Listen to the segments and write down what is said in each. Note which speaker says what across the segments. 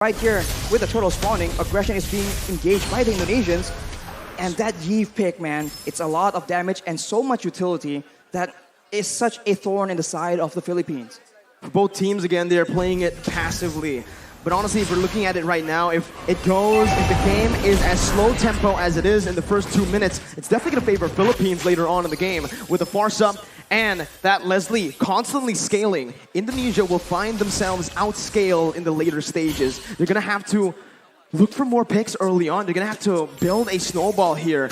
Speaker 1: Right here, with the turtle spawning, aggression is being engaged by the Indonesians. And that Yeve pick, man, it's a lot of damage and so much utility that is such a thorn in the side of the Philippines.
Speaker 2: For both teams, again, they're playing it passively. But honestly, if we're looking at it right now, if the game is as slow tempo as it is in the first 2 minutes, it's definitely going to favor Philippines later on in the game. With the Farsa and that Leslie constantly scaling, Indonesia will find themselves outscaled in the later stages. They're going to have to look for more picks early on. They're going to have to build a snowball here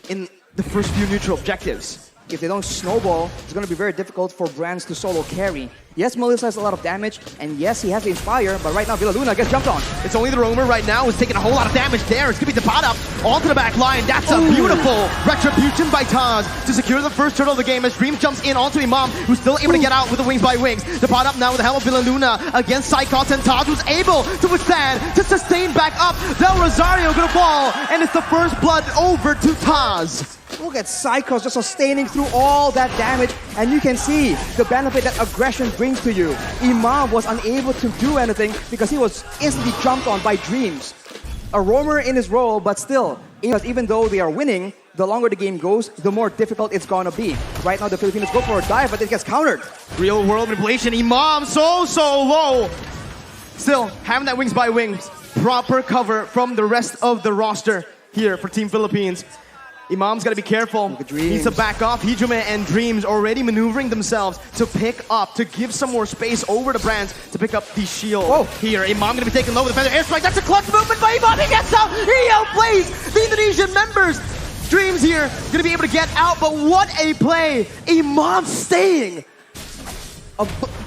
Speaker 2: in the first few neutral objectives.
Speaker 1: If they don't snowball, it's going to be very difficult for Brands to solo carry. Yes, Melissa has a lot of damage, and yes, he has the Inspire, but right now Villaluna gets jumped on.
Speaker 2: It's only the Roamer right now who's taking a whole lot of damage there. It's going to be Kadita onto the back line. That's a beautiful retribution by Taz to secure the first turtle of the game as Dreams jumps in onto Imam, who's still able to get out with the wings by wings. Kadita now with the help of Villaluna against Psychots, and Taz was able to withstand, to sustain back up. Del Rosario going to fall, and it's the first blood over to Taz.
Speaker 1: Look at Psychos just sustaining through all that damage, and you can see the benefit that aggression brings to you. Imam was unable to do anything because he was instantly jumped on by Dreams. A roamer in his role, but still, even though they are winning, the longer the game goes, the more difficult it's gonna be. Right now, the Filipinos go for a dive, but it gets countered.
Speaker 2: Real world manipulation. Imam so low. Still, having that wings by wings, proper cover from the rest of the roster here for Team Philippines. Imam's got to be careful. Needs to back off. Hijime and Dreams already maneuvering themselves to pick up, to give some more space over to Brands to pick up the shield here. Imam going to be taken low with a feather airstrike. That's a clutch movement by Imam. He gets out. He outplays the Indonesian members. Dreams here going to be able to get out, but what a play. Imam staying.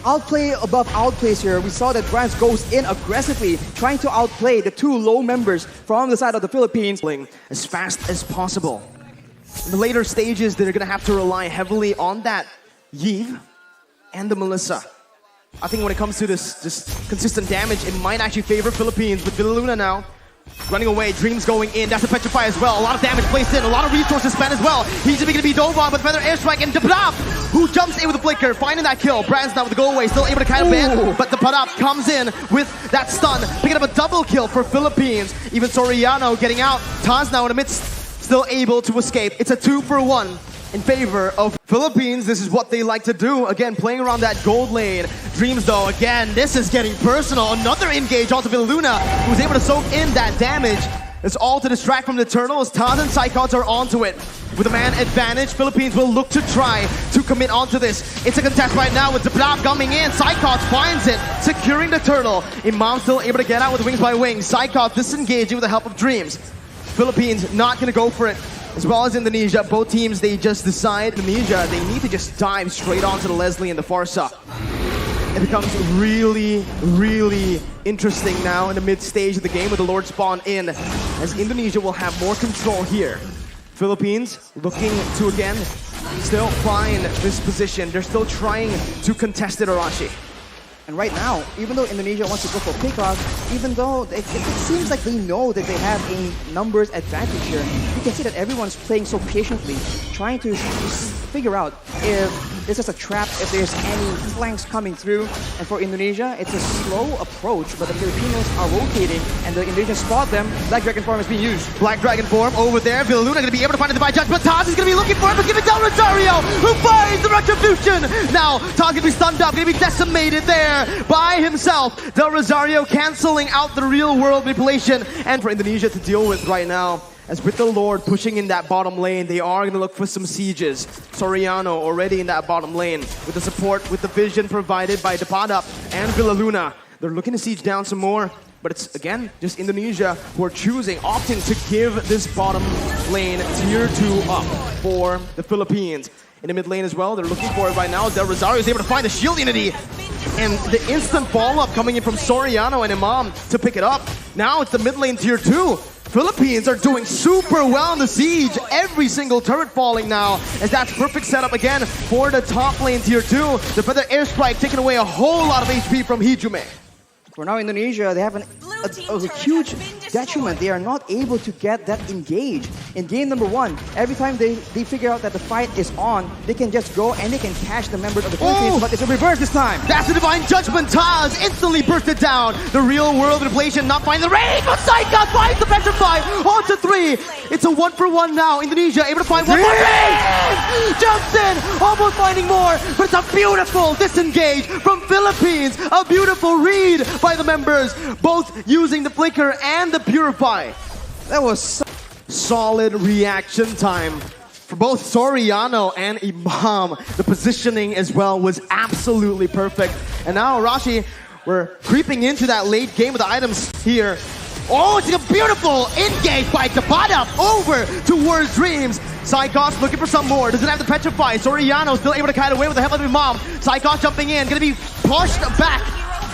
Speaker 1: Outplay above outplays here. We saw that Brands goes in aggressively, trying to outplay the two low members from the side of the Philippines.
Speaker 2: As fast as possible. In the later stages, they're going to have to rely heavily on that Yeve and the Melissa. I think when it comes to this just consistent damage, it might actually favor Philippines. With Villaluna now running away, Dreams going in. That's a Petrify as well. A lot of damage placed in, a lot of resources spent as well. He's going to be dove on with Feather Airstrike, and Dabrap, who jumps in with a flicker, finding that kill. Brands now with the go away, still able to kind of ban, but the Dabrap comes in with that stun, picking up a double kill for Philippines. Even Soriano getting out. Taz now in the midst, still able to escape. It's a 2-for-1 in favor of Philippines. This is what they like to do. Again, playing around that gold lane. Dreams though, again, this is getting personal. Another engage onto Villaluna, who's able to soak in that damage. It's all to distract from the turtle as Taz and Psychots are onto it. With a man advantage, Philippines will look to try to commit onto this. It's a contest right now with Dabrap coming in. Psychots finds it, securing the turtle. Imam still able to get out with wings by wings. Psychots disengaging with the help of Dreams. Philippines not going to go for it. As well as Indonesia, both teams, they just decide, Indonesia, they need to just dive straight onto the Leslie and the Farsa. It becomes really, really interesting now in the mid-stage of the game with the Lord spawn in, as Indonesia will have more control here. Philippines looking to, again, still find this position. They're still trying to contest it, Arashi.
Speaker 1: And right now, even though Indonesia wants to go for pickoff, even though it seems like they know that they have a numbers advantage here, you can see that everyone's playing so patiently, trying to figure out if this is a trap, if there's any flanks coming through. And for Indonesia, it's a slow approach, but the Filipinos are rotating, and the Indonesians spot them. Black Dragon form is being used.
Speaker 2: Black Dragon form over there. Villaluna going to be able to find the divine judge, but Taz is going to be looking for it, but give it Del Rosario, who finds the retribution. Now, Taz going to be stunned up, going to be decimated there by himself. Del Rosario canceling out the real world manipulation, and for Indonesia to deal with right now. As with the Lord pushing in that bottom lane, they are going to look for some sieges. Soriano already in that bottom lane with the support, with the vision provided by Dapada and Villaluna. They're looking to siege down some more, but it's, again, just Indonesia who are opting to give this bottom lane tier 2 up for the Philippines. In the mid lane as well, they're looking for it right now. Del Rosario is able to find the shield unity. And the instant follow-up coming in from Soriano and Imam to pick it up. Now it's the mid lane tier 2. Philippines are doing super well in the siege. Every single turret falling now, as that's perfect setup again for the top lane tier 2. The Feather Airstrike taking away a whole lot of HP from Hijime.
Speaker 1: For now, Indonesia, they have a huge detriment. They are not able to get that engage. In game number 1, every time they figure out that the fight is on, they can just go and they can catch the members of the Philippines, but it's a reverse this time.
Speaker 2: That's the Divine Judgment. Taz instantly bursted down. The real world manipulation not finding the range, but Psycho finds the petrify on to 3. It's a 1-for-1 now. Indonesia able to find one more. Jumps in, almost finding more, but it's a beautiful disengage from Philippines. A beautiful read by the members, both using the flicker and the purify.
Speaker 1: That was
Speaker 2: Solid reaction time for both Soriano and Imam. The positioning as well was absolutely perfect. And now Rashi, we're creeping into that late game with the items here. Oh, it's a beautiful engage by Kadita over towards Dreams. Psychos looking for some more. Doesn't have the petrify. Soriano still able to kite away with the help of Imam. Psychos jumping in, gonna be pushed back.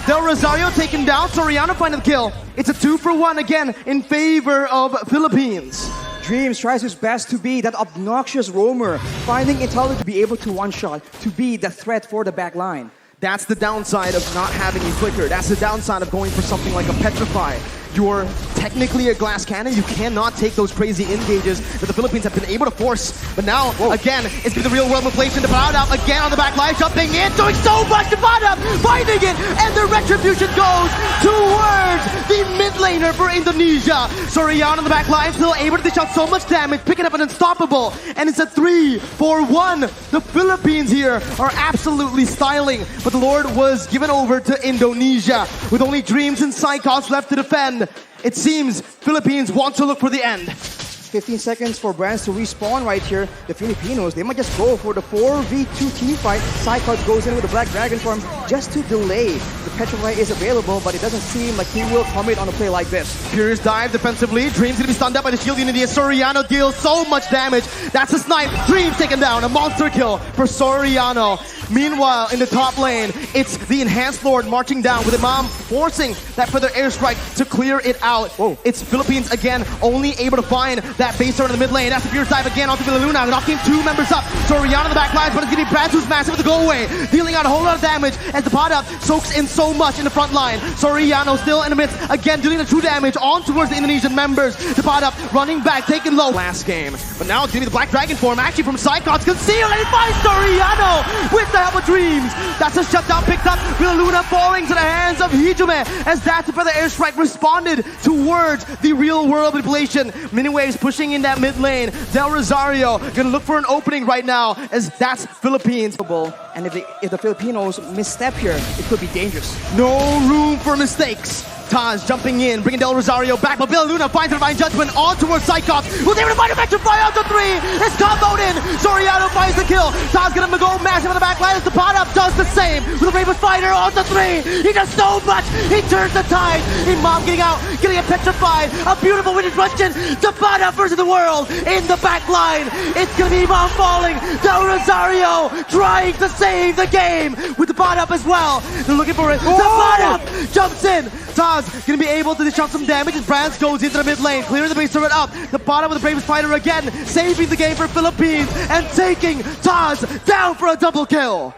Speaker 2: Del Rosario taken down. Soriano finding the kill. It's a 2-for-1 again in favor of Philippines.
Speaker 1: Dreams tries his best to be that obnoxious roamer, finding intelligence to be able to one-shot, to be the threat for the back line.
Speaker 2: That's the downside of not having a flicker. That's the downside of going for something like a petrify. You're technically a glass cannon. You cannot take those crazy engages that the Philippines have been able to force. But now, again, it's been the real world manipulation. Kadita again on the back line, jumping in, doing so much. Kadita finding it, and the retribution goes towards the mid laner for Indonesia. Soriano on the back line, still able to dish out so much damage, picking up an unstoppable, and it's a 3-for-1. The Philippines here are absolutely styling, but the Lord was given over to Indonesia with only Dreams and Psychos left to defend. It seems Philippines want to look for the end.
Speaker 1: 15 seconds for brands to respawn right here. The Filipinos, they might just go for the 4v2 team fight. Psychos goes in with the Black Dragon form just to delay. The Petrify is available, but it doesn't seem like he will commit on a play like this.
Speaker 2: Furious dive defensively. Dreams gonna be stunned up by the shield unity as Soriano deals so much damage. That's a snipe. Dreams taken down. A monster kill for Soriano. Meanwhile, in the top lane, it's the Enhanced Lord marching down with Imam forcing that further airstrike to clear it out.
Speaker 1: Whoa.
Speaker 2: It's Philippines again, only able to find that base turn in the mid lane. That's the Furious dive again onto Villaluna, knocking 2 members up. Soriano in the back lines, but it's gonna be Brad who's massive with the go away, dealing out a whole lot of damage as the Kadita soaks in so much in the front line. Soriano still in the midst, again dealing the true damage on towards the Indonesian members. The Kadita running back, taking low last game. But now it's gonna be the Black Dragon form, actually from Psychos, concealed, and he finds Soriano with the help of Dreams. That's a shutdown picked up. Villaluna falling to the hands of Hijume as that further airstrike responded towards the real world manipulation. Miniwaves pushing in that mid lane. Del Rosario gonna look for an opening right now as that's Philippines.
Speaker 1: And if the Filipinos misstep here, it could be dangerous.
Speaker 2: No room for mistakes. Taz jumping in, bringing Del Rosario back, but Villaluna finds the Divine Judgment on towards Psychos. Was able to find a Petrify out to 3. It's comboed in. Soriano finds the kill. Taz gonna go massive on the back line as the Kadita does the same. With the Bravest Fighter on to 3. He does so much. He turns the tide. Imam getting out, getting a Petrified. A beautiful winning question. The Kadita versus the world in the back line. It's gonna be Imam falling. Del Rosario trying to save the game with the Kadita as well. They're looking for it. The Kadita jumps in. Taz gonna be able to dish out some damage as Brands goes into the mid lane, clearing the base turret up. The bottom with the Bravest Fighter again, saving the game for Philippines and taking Taz down for a double kill.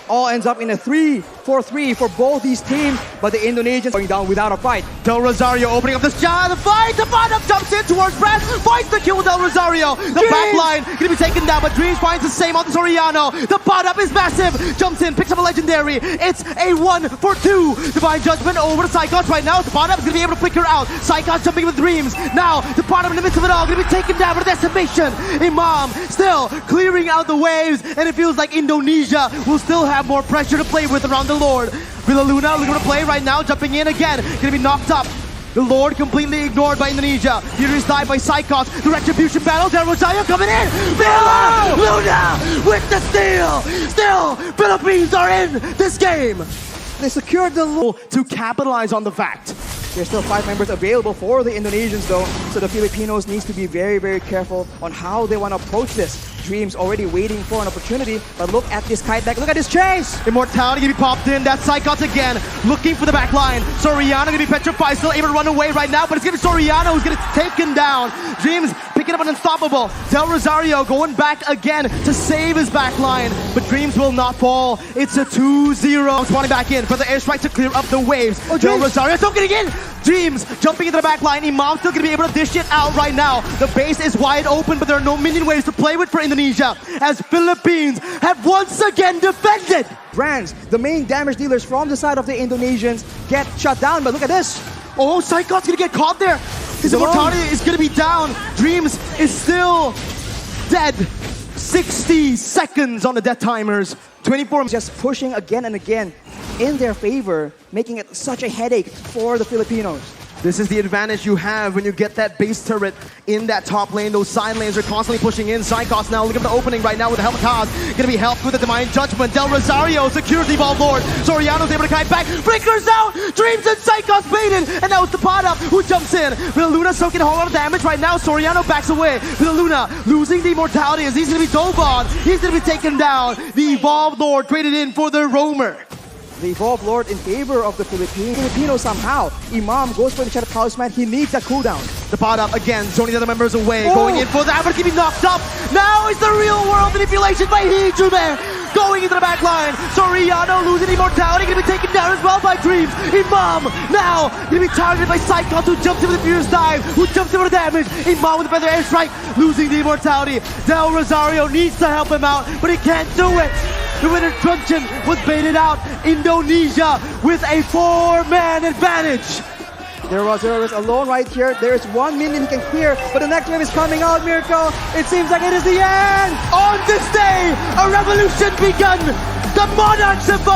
Speaker 1: All ends up in a 3-4-3 for both these teams, but the Indonesians going down without a fight.
Speaker 2: Del Rosario opening up the shot, the fight, the bottom jumps in towards Brands, finds the kill with Del Rosario. The back line gonna be taken down, but Dreams finds the same on the Soriano. The bottom is massive, jumps in, picks up a legendary. It's a 1-for-2. Divine Judgment over to Psychos right now. The bottom is gonna be able to flicker out. Psychos jumping with Dreams. Now the bottom in the midst of it all gonna be taken down with a decimation. Imam still clearing out the waves, and it feels like Indonesia will still have more pressure to play with around the Lord. Villaluna looking to play right now, jumping in again, gonna be knocked up. The Lord completely ignored by Indonesia. Furious dive by Psychos. The retribution battle. Del Rosario coming in. Villaluna with the steal. Still, Philippines are in this game.
Speaker 1: They secured the low
Speaker 2: To capitalize on the fact.
Speaker 1: There's still 5 members available for the Indonesians though, so the Filipinos needs to be very, very careful on how they want to approach this. Dreams already waiting for an opportunity, but look at this kite back, look at this chase!
Speaker 2: Immortality gonna be popped in, that's Psychos again, looking for the back line. Soriano gonna be petrified, still able to run away right now, but it's gonna be Soriano who's gonna take him down. Dreams picking up an unstoppable. Del Rosario going back again to save his back line, but Dreams will not fall. It's a 2-0. Spawning back in for the airstrike to clear up the waves. Del Rosario still getting in! Dreams jumping into the back line. Imam still gonna be able to dish it out right now. The base is wide open, but there are no minion waves to play with for Indonesia, as Philippines have once again defended.
Speaker 1: Brands, the main damage dealers from the side of the Indonesians, get shut down. But look at this.
Speaker 2: Oh, Psychot's gonna get caught there. His
Speaker 1: alone.
Speaker 2: immortality is gonna be down. Dreams is still dead. 60 seconds on the death timers. 24.
Speaker 1: Just pushing again and again in their favor, making it such a headache for the Filipinos.
Speaker 2: This is the advantage you have when you get that base turret in that top lane. Those side lanes are constantly pushing in. Psychos now, look at the opening right now with the help of Kaz. Gonna be helped with the Divine Judgment. Del Rosario secures the Evolve Lord. Soriano's able to kite back. Breakers out! Dreams and Psychos baited! And now it's the Pada who jumps in. Luna soaking a whole lot of damage right now. Soriano backs away. Luna losing the immortality as he's gonna be dove on. He's gonna be taken down. The Evolve Lord traded in for the Roamer.
Speaker 1: The Evolve Lord in favor of the Filipinos somehow. Imam goes for the Shadow Talisman. He needs that cooldown.
Speaker 2: The pot up again, zoning the other members away,
Speaker 1: Oh.
Speaker 2: going in for that, but keeping knocked up. Now is the real world manipulation by Hijume. Going into the back line. Soriano losing immortality, gonna be taken down as well by Dreams. Imam now gonna be targeted by Psychos, who jumps in with the fierce dive, who jumps in with the damage. Imam with the feather airstrike, losing the immortality. Del Rosario needs to help him out, but he can't do it. The winner Truncheon was baited out. Indonesia with a 4-man advantage.
Speaker 1: There was alone right here. There is 1 minion he can clear, but the next wave is coming out, Miracle. It seems like it is the end.
Speaker 2: On this day, a revolution begun. The Monarchs evolve.